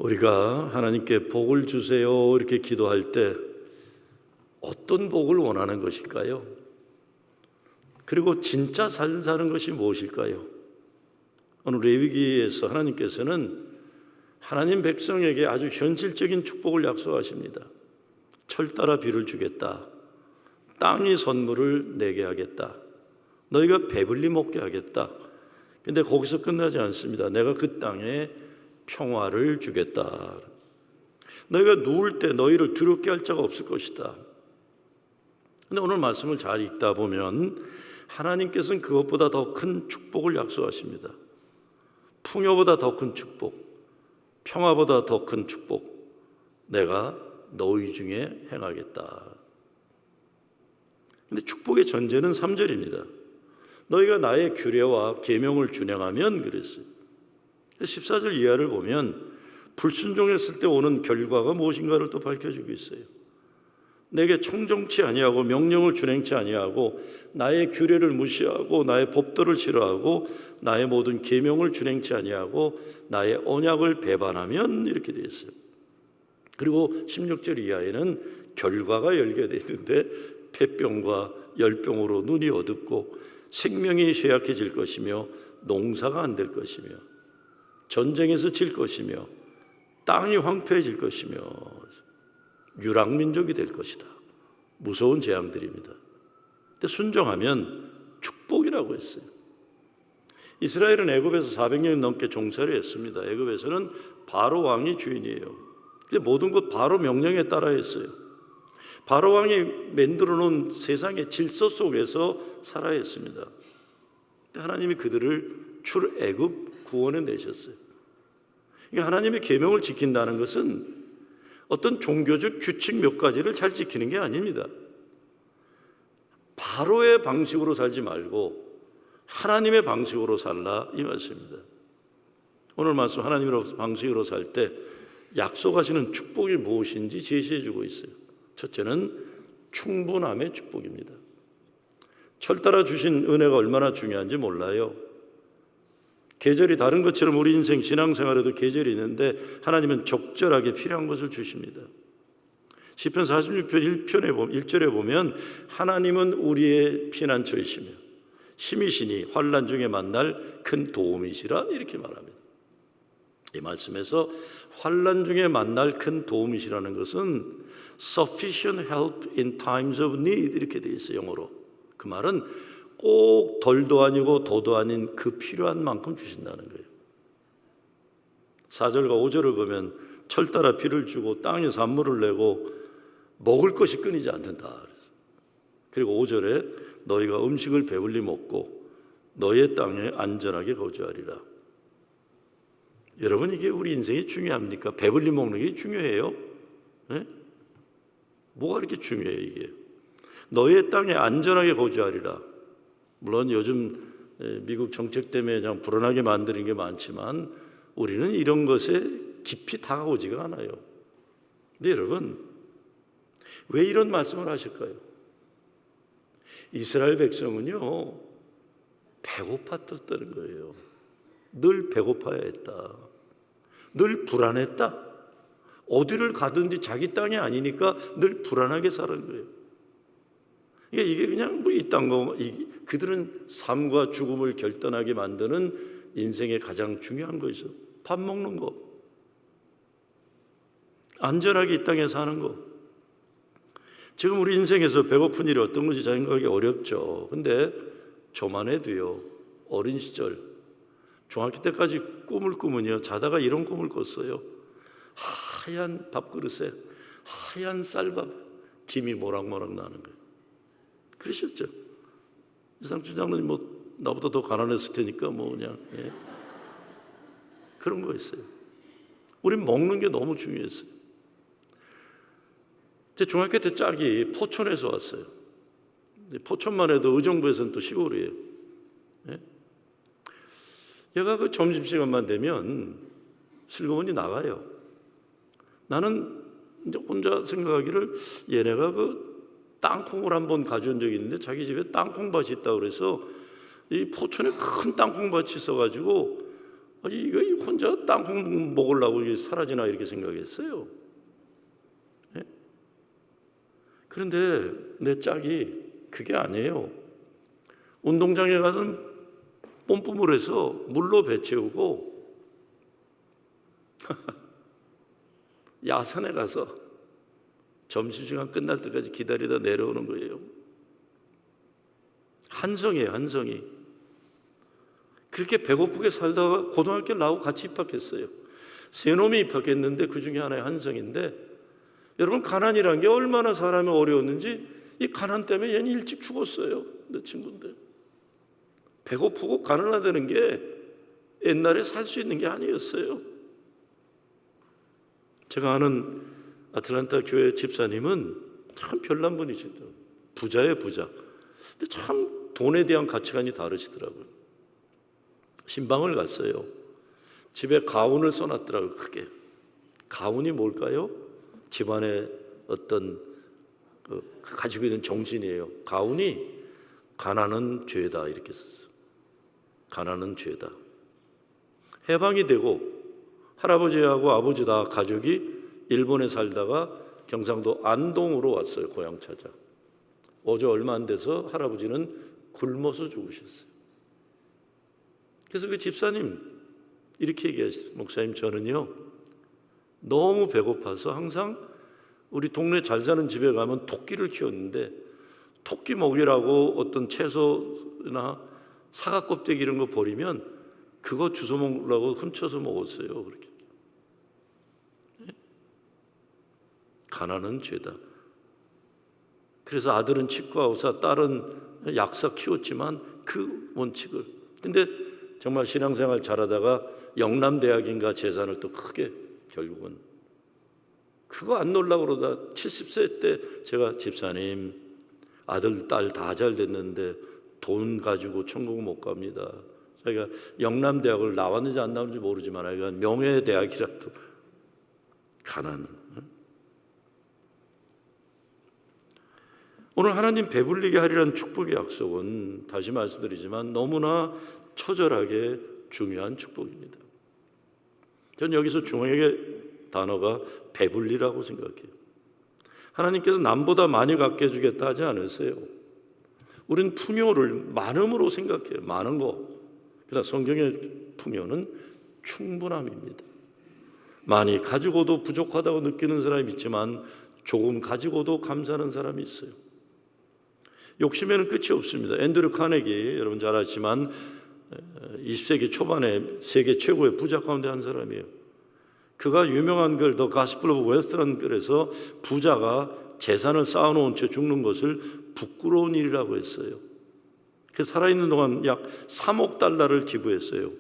우리가 하나님께 복을 주세요 이렇게 기도할 때 어떤 복을 원하는 것일까요? 그리고 진짜 삶 사는 것이 무엇일까요? 오늘 레위기에서 하나님께서는 하나님 백성에게 아주 현실적인 축복을 약속하십니다. 철 따라 비를 주겠다. 땅이 선물을 내게 하겠다. 너희가 배불리 먹게 하겠다. 근데 거기서 끝나지 않습니다. 내가 그 땅에 평화를 주겠다. 너희가 누울 때 너희를 두렵게 할 자가 없을 것이다. 근데 오늘 말씀을 잘 읽다 보면 하나님께서는 그것보다 더 큰 축복을 약속하십니다. 풍요보다 더 큰 축복, 평화보다 더 큰 축복, 내가 너희 중에 행하겠다. 근데 축복의 전제는 3절입니다. 너희가 나의 규례와 계명을 준행하면 그랬어요. 14절 이하를 보면 불순종했을 때 오는 결과가 무엇인가를 또 밝혀주고 있어요. 내게 청정치 아니하고 명령을 준행치 아니하고 나의 규례를 무시하고 나의 법도를 싫어하고 나의 모든 계명을 준행치 아니하고 나의 언약을 배반하면 이렇게 되어 있어요. 그리고 16절 이하에는 결과가 열게 있는데 폐병과 열병으로 눈이 어둡고 생명이 쇠약해질 것이며 농사가 안 될 것이며 전쟁에서 질 것이며 땅이 황폐해질 것이며 유랑민족이 될 것이다. 무서운 재앙들입니다. 근데 순종하면 축복이라고 했어요. 이스라엘은 애굽에서 400년 넘게 종살이 했습니다. 애굽에서는 바로 왕이 주인이에요. 근데 모든 것 바로 명령에 따라 했어요. 바로 왕이 만들어 놓은 세상의 질서 속에서 살아야 했습니다. 하나님이 그들을 출애굽 구원해 내셨어요. 그러니까 하나님의 계명을 지킨다는 것은 어떤 종교적 규칙 몇 가지를 잘 지키는 게 아닙니다. 바로의 방식으로 살지 말고 하나님의 방식으로 살라 이 말씀입니다. 오늘 말씀 하나님의 방식으로 살 때 약속하시는 축복이 무엇인지 제시해 주고 있어요. 첫째는 충분함의 축복입니다. 철 따라 주신 은혜가 얼마나 중요한지 몰라요. 계절이 다른 것처럼 우리 인생 신앙생활에도 계절이 있는데 하나님은 적절하게 필요한 것을 주십니다. 시편 46편 1절에 보면 하나님은 우리의 피난처이시며 힘이시니 환난 중에 만날 큰 도움이시라 이렇게 말합니다. 이 말씀에서 환난 중에 만날 큰 도움이시라는 것은 sufficient help in times of need 이렇게 되어 있어요. 영어로. 그 말은 꼭 덜도 아니고 도도 아닌 그 필요한 만큼 주신다는 거예요. 4절과 5절을 보면 철 따라 비를 주고 땅에 산물을 내고 먹을 것이 끊이지 않는다. 그리고 5절에 너희가 음식을 배불리 먹고 너의 땅에 안전하게 거주하리라. 여러분 이게 우리 인생이 중요합니까? 배불리 먹는 게 중요해요? 네? 뭐가 이렇게 중요해요 이게? 너의 땅에 안전하게 거주하리라. 물론 요즘 미국 정책 때문에 그냥 불안하게 만드는 게 많지만 우리는 이런 것에 깊이 다가오지가 않아요. 근데 여러분 왜 이런 말씀을 하실까요? 이스라엘 백성은요 배고팠었다는 거예요. 늘 배고파야 했다. 늘 불안했다. 어디를 가든지 자기 땅이 아니니까 늘 불안하게 사는 거예요. 이게 그냥 뭐 이딴 거, 그들은 삶과 죽음을 결단하게 만드는 인생의 가장 중요한 거죠. 밥 먹는 거, 안전하게 이 땅에 사는 거. 지금 우리 인생에서 배고픈 일이 어떤 건지 생각하기 어렵죠. 근데 저만 해도요, 어린 시절, 중학교 때까지 꿈을 꾸면요, 자다가 이런 꿈을 꿨어요. 하얀 밥그릇에 하얀 쌀밥, 김이 모락모락 나는 거예요. 그러셨죠? 이상춘 장로님 뭐 나보다 더 가난했을 테니까 뭐 그냥 그런 거였어요. 우린 먹는 게 너무 중요했어요. 제 중학교 때 짝이 포천에서 왔어요. 포천만 해도 의정부에서는 또 시골이에요. 얘가 그 점심시간만 되면 슬그머니 나가요. 나는 이제 혼자 생각하기를 얘네가 그 땅콩을 한번 가져온 적이 있는데 자기 집에 땅콩밭이 있다고 그래서 이 포천에 큰 땅콩밭이 있어가지고 이거 혼자 땅콩 먹으려고 이게 사라지나 이렇게 생각했어요. 네? 그런데 내 짝이 그게 아니에요. 운동장에 가서 뽐뿌물 해서 물로 배 채우고 야산에 가서 점심시간 끝날 때까지 기다리다 내려오는 거예요. 한성이에요, 한성이. 그렇게 배고프게 살다가 고등학교 나오고 같이 입학했어요. 세 놈이 입학했는데 그 중에 하나의 한성인데, 여러분 가난이라는 게 얼마나 사람이 어려웠는지 이 가난 때문에 얘는 일찍 죽었어요. 내 친구인데 배고프고 가난하다는 게 옛날에 살 수 있는 게 아니었어요. 제가 아는 아틀란타 교회 집사님은 참 별난 분이시죠. 부자예요, 부자. 근데 참 돈에 대한 가치관이 다르시더라고요. 신방을 갔어요. 집에 가훈을 써놨더라고요, 크게. 가훈이 뭘까요? 집안의 어떤 가지고 있는 정신이에요. 가훈이 가난은 죄다 이렇게 썼어요. 가난은 죄다. 해방이 되고 할아버지하고 아버지 다 가족이 일본에 살다가 경상도 안동으로 왔어요. 고향 찾아. 어제 얼마 안 돼서 할아버지는 굶어서 죽으셨어요. 그래서 그 집사님 이렇게 얘기하시더라고요. 목사님, 저는요 너무 배고파서 항상 우리 동네 잘 사는 집에 가면 토끼를 키웠는데 토끼 먹이라고 어떤 채소나 사과 껍데기 이런 거 버리면 그거 주워 먹으려고 훔쳐서 먹었어요. 그렇게. 가난은 죄다. 그래서 아들은 치과 의사, 딸은 약사 키웠지만 그 원칙을. 근데 정말 신앙생활 잘하다가 영남대학인가 재산을 또 크게 결국은 그거 안 놀라고 그러다 70세 때 제가 집사님 아들 딸 다 잘 됐는데 돈 가지고 천국 못 갑니다. 자기가 영남대학을 나왔는지 안 나왔는지 모르지만 아이가 명예대학이라도 가난. 오늘 하나님 배불리게 하리라는 축복의 약속은 다시 말씀드리지만 너무나 처절하게 중요한 축복입니다. 저는 여기서 중요하게 단어가 배불리라고 생각해요. 하나님께서 남보다 많이 갖게 해주겠다 하지 않으세요. 우린 풍요를 많음으로 생각해요. 많은 거. 그러나 성경의 풍요는 충분함입니다. 많이 가지고도 부족하다고 느끼는 사람이 있지만 조금 가지고도 감사하는 사람이 있어요. 욕심에는 끝이 없습니다. 앤드류 카네기, 여러분 잘 아시지만 20세기 초반에 세계 최고의 부자 가운데 한 사람이에요. 그가 유명한 글 더 가스플 오브 웨스트라는 글에서 부자가 재산을 쌓아놓은 채 죽는 것을 부끄러운 일이라고 했어요. 그 살아있는 동안 약 3억 달러를 기부했어요.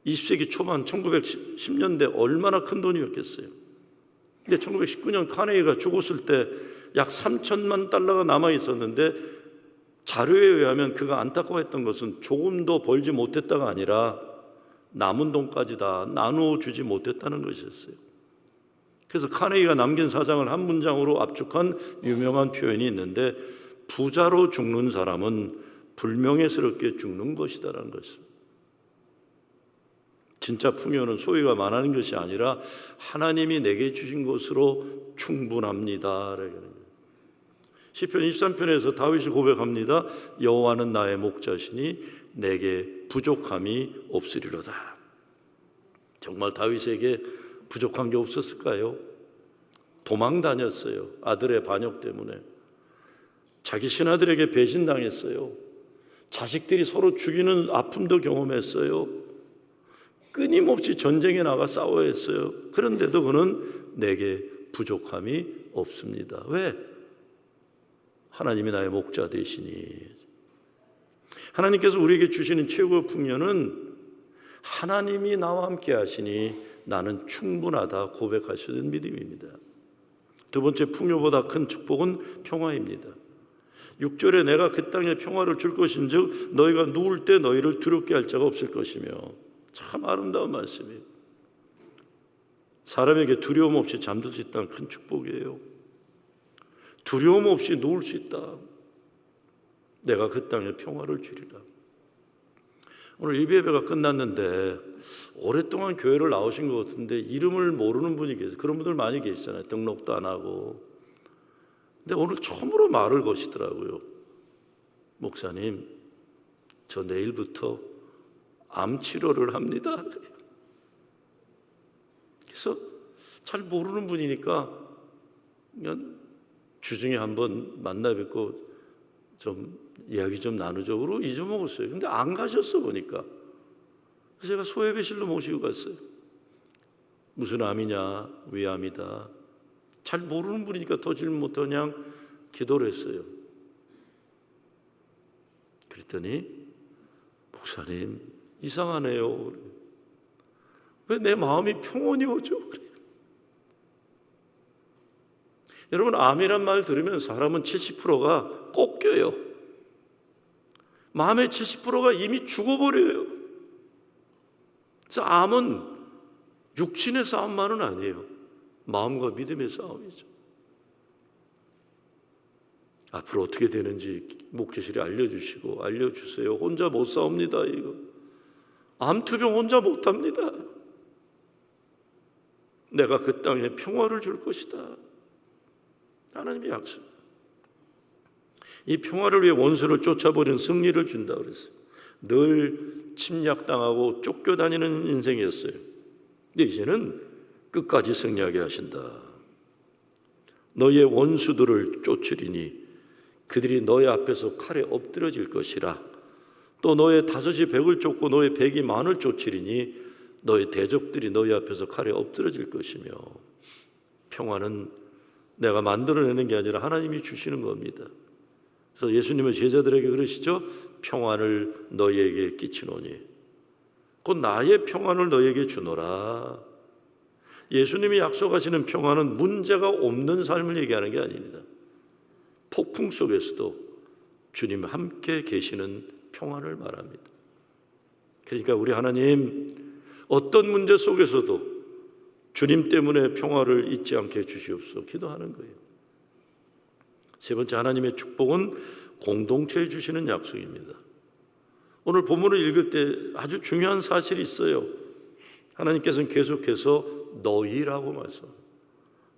20세기 초반 1910년대 얼마나 큰 돈이었겠어요. 근데 1919년 카네기가 죽었을 때 약 3천만 달러가 남아 있었는데 자료에 의하면 그가 안타까워했던 것은 조금도 벌지 못했다가 아니라 남은 돈까지 다 나누어 주지 못했다는 것이었어요. 그래서 카네기가 남긴 사상을 한 문장으로 압축한 유명한 표현이 있는데 부자로 죽는 사람은 불명예스럽게 죽는 것이다라는 것입니다. 진짜 풍요는 소유가 많은 것이 아니라 하나님이 내게 주신 것으로 충분합니다. 시편 23편에서 다윗이 고백합니다. 여호와는 나의 목자시니 내게 부족함이 없으리로다. 정말 다윗에게 부족한 게 없었을까요? 도망 다녔어요. 아들의 반역 때문에. 자기 신하들에게 배신당했어요. 자식들이 서로 죽이는 아픔도 경험했어요. 끊임없이 전쟁에 나가 싸워야 했어요. 그런데도 그는 내게 부족함이 없습니다. 왜? 하나님이 나의 목자 되시니. 하나님께서 우리에게 주시는 최고의 풍요는 하나님이 나와 함께 하시니 나는 충분하다 고백할 수 있는 믿음입니다. 두 번째, 풍요보다 큰 축복은 평화입니다. 6절에 내가 그 땅에 평화를 줄 것인즉 너희가 누울 때 너희를 두렵게 할 자가 없을 것이며. 참 아름다운 말씀이에요. 사람에게 두려움 없이 잠들 수 있다는 큰 축복이에요. 두려움 없이 누울 수 있다. 내가 그 땅에 평화를 주리라. 오늘 일비예배가 끝났는데 오랫동안 교회를 나오신 것 같은데 이름을 모르는 분이 계세요. 그런 분들 많이 계시잖아요. 등록도 안 하고. 근데 오늘 처음으로 말을 거시더라고요. 목사님, 저 내일부터 암 치료를 합니다. 그래서 잘 모르는 분이니까 그냥 주중에 한번 만나 뵙고 좀 이야기 좀 나누죠. 그러고 잊어먹었어요. 근데 안 가셨어 보니까. 그래서 제가 소예배실로 모시고 갔어요. 무슨 암이냐, 위암이다. 잘 모르는 분이니까 더 질문 못하고 그냥 기도를 했어요. 그랬더니 목사님 이상하네요. 왜 내 마음이 평온이 오죠? 여러분, 암이란 말 들으면 사람은 70%가 꺾여요. 마음의 70%가 이미 죽어버려요. 그래서 암은 육신의 싸움만은 아니에요. 마음과 믿음의 싸움이죠. 앞으로 어떻게 되는지 목회실에 알려주시고 알려주세요. 혼자 못 싸웁니다. 이거 암투병 혼자 못합니다. 내가 그 땅에 평화를 줄 것이다. 하나님의 약속. 이 평화를 위해 원수를 쫓아버리는 승리를 준다 그랬어요. 늘 침략당하고 쫓겨다니는 인생이었어요. 근데 이제는 끝까지 승리하게 하신다. 너의 원수들을 쫓으리니 그들이 너의 앞에서 칼에 엎드려질 것이라. 또 너의 5이 100을 쫓고 너의 100이 10,000을 쫓으리니 너의 대적들이 너희 앞에서 칼에 엎드려질 것이며. 평화는 내가 만들어내는 게 아니라 하나님이 주시는 겁니다. 그래서 예수님은 제자들에게 그러시죠. 평안을 너희에게 끼치노니 곧 나의 평안을 너희에게 주노라. 예수님이 약속하시는 평안은 문제가 없는 삶을 얘기하는 게 아닙니다. 폭풍 속에서도 주님 함께 계시는 평안을 말합니다. 그러니까 우리 하나님 어떤 문제 속에서도 주님 때문에 평화를 잊지 않게 해주시옵소서 기도하는 거예요. 세 번째, 하나님의 축복은 공동체에 주시는 약속입니다. 오늘 본문을 읽을 때 아주 중요한 사실이 있어요. 하나님께서는 계속해서 너희라고 말씀합니다.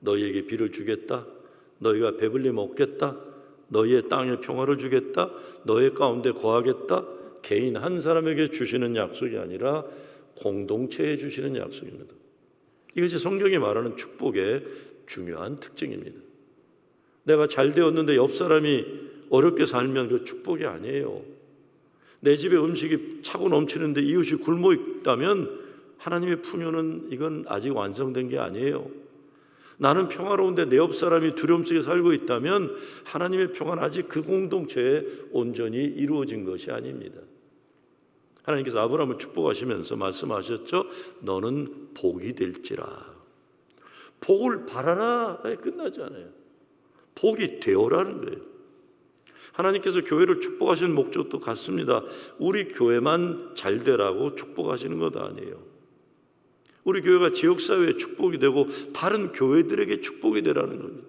너희에게 비를 주겠다. 너희가 배불리 먹겠다. 너희의 땅에 평화를 주겠다. 너희 가운데 거하겠다. 개인 한 사람에게 주시는 약속이 아니라 공동체에 주시는 약속입니다. 이것이 성경이 말하는 축복의 중요한 특징입니다. 내가 잘 되었는데 옆 사람이 어렵게 살면 그 축복이 아니에요. 내 집에 음식이 차고 넘치는데 이웃이 굶어 있다면 하나님의 풍요는 이건 아직 완성된 게 아니에요. 나는 평화로운데 내 옆 사람이 두려움 속에 살고 있다면 하나님의 평화는 아직 그 공동체에 온전히 이루어진 것이 아닙니다. 하나님께서 아브라함을 축복하시면서 말씀하셨죠. 너는 복이 될지라. 복을 바라라에 끝나지 않아요. 복이 되어라는 거예요. 하나님께서 교회를 축복하시는 목적도 같습니다. 우리 교회만 잘 되라고 축복하시는 것 아니에요. 우리 교회가 지역사회에 축복이 되고 다른 교회들에게 축복이 되라는 겁니다.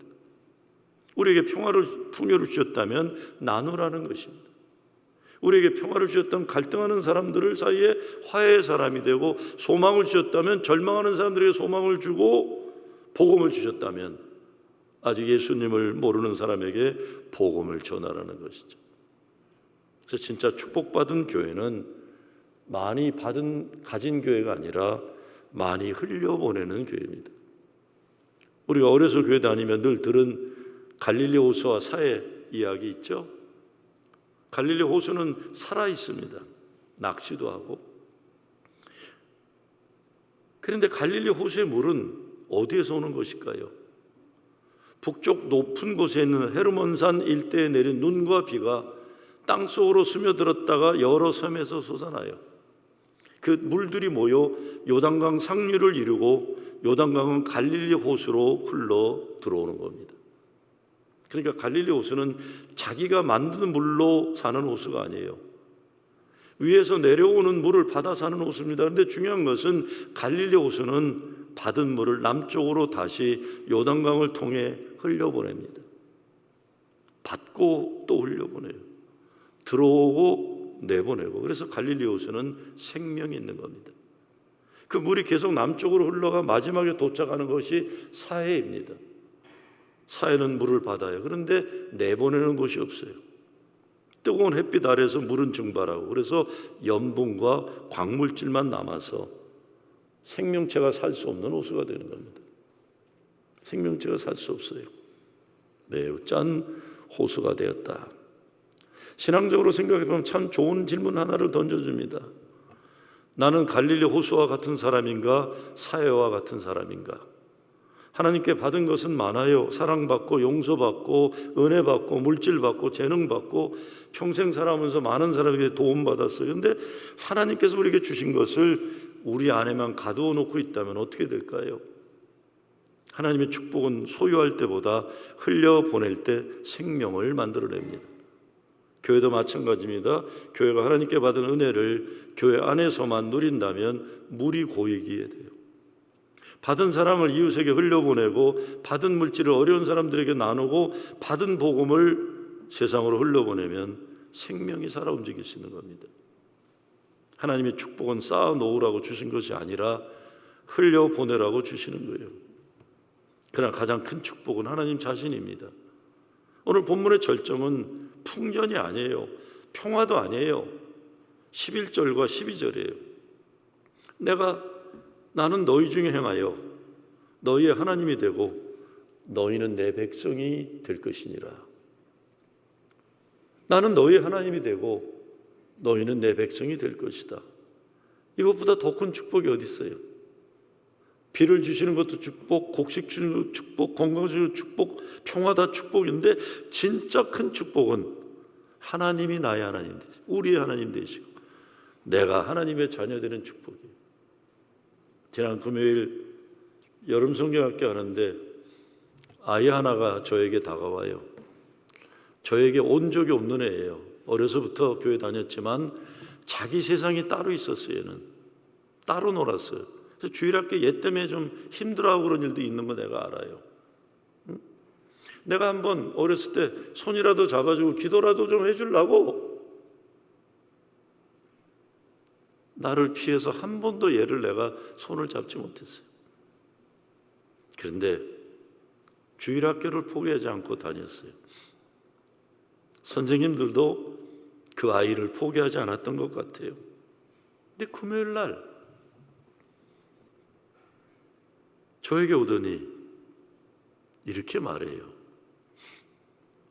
우리에게 평화를 풍요를 주셨다면 나누라는 것입니다. 우리에게 평화를 주셨다면 갈등하는 사람들 사이에 화해의 사람이 되고, 소망을 주셨다면 절망하는 사람들에게 소망을 주고, 복음을 주셨다면 아직 예수님을 모르는 사람에게 복음을 전하라는 것이죠. 그래서 진짜 축복받은 교회는 많이 가진 교회가 아니라 많이 흘려보내는 교회입니다. 우리가 어려서 교회 다니면 늘 들은 갈릴리 호수와 사해 이야기 있죠. 갈릴리 호수는 살아 있습니다. 낚시도 하고. 그런데 갈릴리 호수의 물은 어디에서 오는 것일까요? 북쪽 높은 곳에 있는 헤르몬산 일대에 내린 눈과 비가 땅속으로 스며들었다가 여러 섬에서 솟아나요. 그 물들이 모여 요단강 상류를 이루고 요단강은 갈릴리 호수로 흘러 들어오는 겁니다. 그러니까 갈릴리 호수는 자기가 만드는 물로 사는 호수가 아니에요. 위에서 내려오는 물을 받아 사는 호수입니다. 그런데 중요한 것은 갈릴리 호수는 받은 물을 남쪽으로 다시 요단강을 통해 흘려보냅니다. 받고 또 흘려보내요. 들어오고 내보내고, 그래서 갈릴리 호수는 생명이 있는 겁니다. 그 물이 계속 남쪽으로 흘러가 마지막에 도착하는 것이 사해입니다. 사해는 물을 받아요. 그런데 내보내는 곳이 없어요. 뜨거운 햇빛 아래에서 물은 증발하고, 그래서 염분과 광물질만 남아서 생명체가 살 수 없는 호수가 되는 겁니다. 생명체가 살 수 없어요. 매우 짠 호수가 되었다. 신앙적으로 생각해보면 참 좋은 질문 하나를 던져줍니다. 나는 갈릴리 호수와 같은 사람인가, 사해와 같은 사람인가? 하나님께 받은 것은 많아요. 사랑받고 용서받고 은혜받고 물질받고 재능받고 평생 살아오면서 많은 사람에게 도움받았어요. 그런데 하나님께서 우리에게 주신 것을 우리 안에만 가두어 놓고 있다면 어떻게 될까요? 하나님의 축복은 소유할 때보다 흘려보낼 때 생명을 만들어냅니다. 교회도 마찬가지입니다. 교회가 하나님께 받은 은혜를 교회 안에서만 누린다면 물이 고이게 돼요. 받은 사랑을 이웃에게 흘려보내고 받은 물질을 어려운 사람들에게 나누고 받은 복음을 세상으로 흘려보내면 생명이 살아 움직일 수 있는 겁니다. 하나님의 축복은 쌓아 놓으라고 주신 것이 아니라 흘려보내라고 주시는 거예요. 그러나 가장 큰 축복은 하나님 자신입니다. 오늘 본문의 절정은 풍년이 아니에요. 평화도 아니에요. 11절과 12절이에요. 나는 너희 중에 행하여 너희의 하나님이 되고 너희는 내 백성이 될 것이니라. 나는 너희의 하나님이 되고 너희는 내 백성이 될 것이다. 이것보다 더 큰 축복이 어디 있어요? 비를 주시는 것도 축복, 곡식 주는 것도 축복, 건강 주는 축복, 평화 다 축복인데 진짜 큰 축복은 하나님이 나의 하나님 되시고 우리의 하나님 되시고 내가 하나님의 자녀 되는 축복이에요. 지난 금요일 여름 성경학교 하는데 아이 하나가 저에게 다가와요. 저에게 온 적이 없는 애예요. 어려서부터 교회 다녔지만 자기 세상이 따로 있었어요. 얘는 따로 놀았어요. 그래서 주일학교 얘 때문에 좀 힘들어하고 그런 일도 있는 거 내가 알아요. 내가 한번 어렸을 때 손이라도 잡아주고 기도라도 좀 해주려고 나를 피해서 한 번도 얘를 내가 손을 잡지 못했어요. 그런데 주일학교를 포기하지 않고 다녔어요. 선생님들도 그 아이를 포기하지 않았던 것 같아요. 근데 금요일 날 저에게 오더니 이렇게 말해요.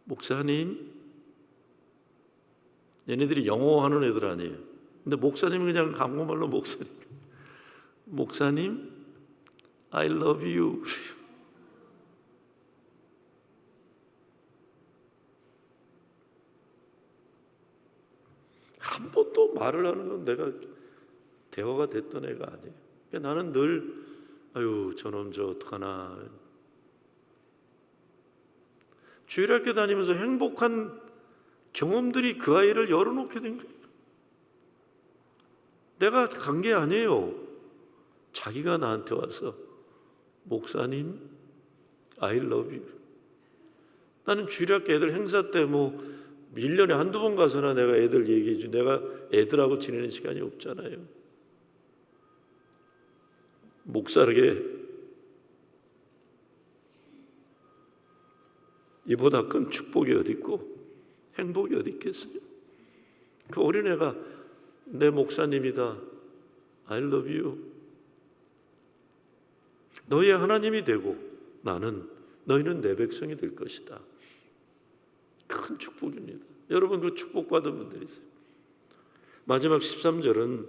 목사님, 얘네들이 영어 하는 애들 아니에요. 근데 목사님은 그냥 한국말로 목사님, I love you. 한 번도 말을 하는 건 내가 대화가 됐던 애가 아니에요. 나는 늘 아유 저놈 저 어떡하나. 주일학교 다니면서 행복한 경험들이 그 아이를 열어놓게 된 거예요. 내가 간 게 아니에요. 자기가 나한테 와서 목사님 I love you. 나는 주일학교 애들 행사 때 1년에 한두 번 가서나 내가 애들 얘기해 주. 내가 애들하고 지내는 시간이 없잖아요. 목사에게 이보다 큰 축복이 어디 있고 행복이 어디 있겠어요? 그 어린애가 내 목사님이다. I love you. 너희의 하나님이 되고 너희는 내 백성이 될 것이다. 큰 축복입니다. 여러분 그 축복받은 분들이세요. 마지막 13절은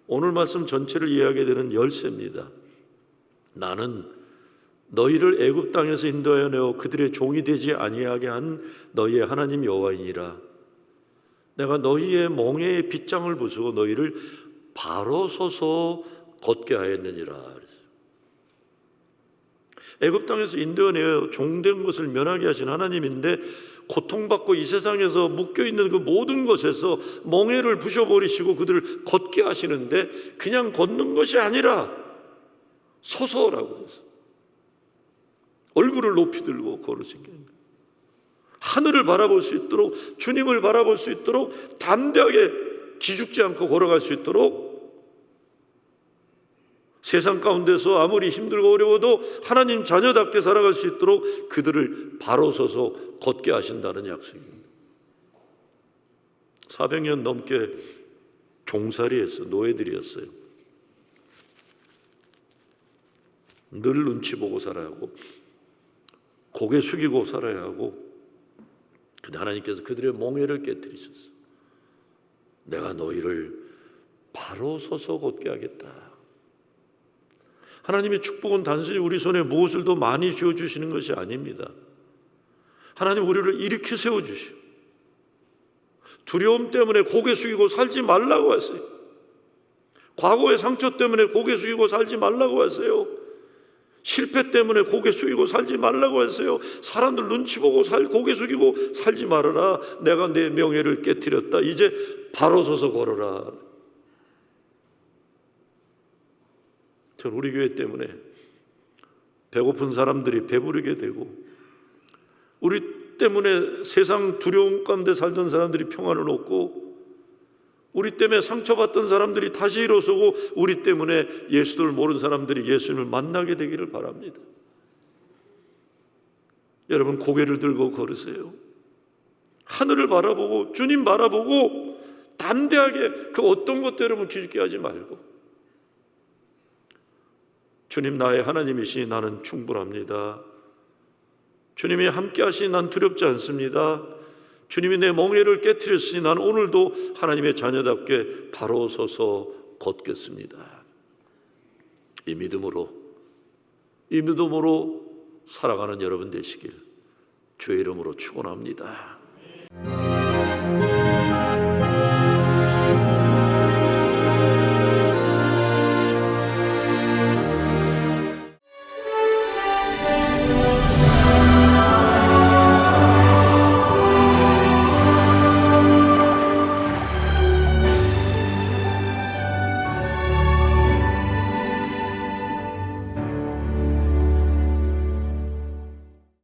오늘 말씀 전체를 이해하게 되는 열쇠입니다. 나는 너희를 애굽 땅에서 인도하여 내어 그들의 종이 되지 아니하게 한 너희의 하나님 여호와이니라. 내가 너희의 멍에의 빗장을 부수고 너희를 바로 서서 걷게 하였느니라. 애굽 땅에서 인도하여 내어 종된 것을 면하게 하신 하나님인데 고통받고 이 세상에서 묶여있는 그 모든 것에서 멍에를 부셔버리시고 그들을 걷게 하시는데 그냥 걷는 것이 아니라 서서라고 해서 얼굴을 높이 들고 걸을 수 있게 합니다. 하늘을 바라볼 수 있도록 주님을 바라볼 수 있도록 담대하게 기죽지 않고 걸어갈 수 있도록, 세상 가운데서 아무리 힘들고 어려워도 하나님 자녀답게 살아갈 수 있도록 그들을 바로 서서 걷게 하신다는 약속입니다. 400년 넘게 종살이했어, 노예들이었어요. 늘 눈치 보고 살아야 하고 고개 숙이고 살아야 하고, 근데 하나님께서 그들의 몽해를 깨뜨리셨어. 내가 너희를 바로 서서 걷게 하겠다. 하나님의 축복은 단순히 우리 손에 무엇을 더 많이 쥐어주시는 것이 아닙니다. 하나님 우리를 일으켜 세워주시오. 두려움 때문에 고개 숙이고 살지 말라고 하세요. 과거의 상처 때문에 고개 숙이고 살지 말라고 하세요. 실패 때문에 고개 숙이고 살지 말라고 하세요. 사람들 눈치 보고 고개 숙이고 살지 말아라. 내가 내 명예를 깨뜨렸다. 이제 바로 서서 걸어라. 저는 우리 교회 때문에 배고픈 사람들이 배부르게 되고, 우리 때문에 세상 두려움 가운데 살던 사람들이 평안을 얻고, 우리 때문에 상처받던 사람들이 다시 일어서고, 우리 때문에 예수를 모르는 사람들이 예수님을 만나게 되기를 바랍니다. 여러분, 고개를 들고 걸으세요. 하늘을 바라보고 주님 바라보고 담대하게 그 어떤 것도 여러분 기죽게 하지 말고, 주님 나의 하나님이시니 나는 충분합니다. 주님이 함께 하시니 난 두렵지 않습니다. 주님이 내 멍에를 깨뜨렸으니 난 오늘도 하나님의 자녀답게 바로 서서 걷겠습니다. 이 믿음으로 살아가는 여러분 되시길 주의 이름으로 축원합니다.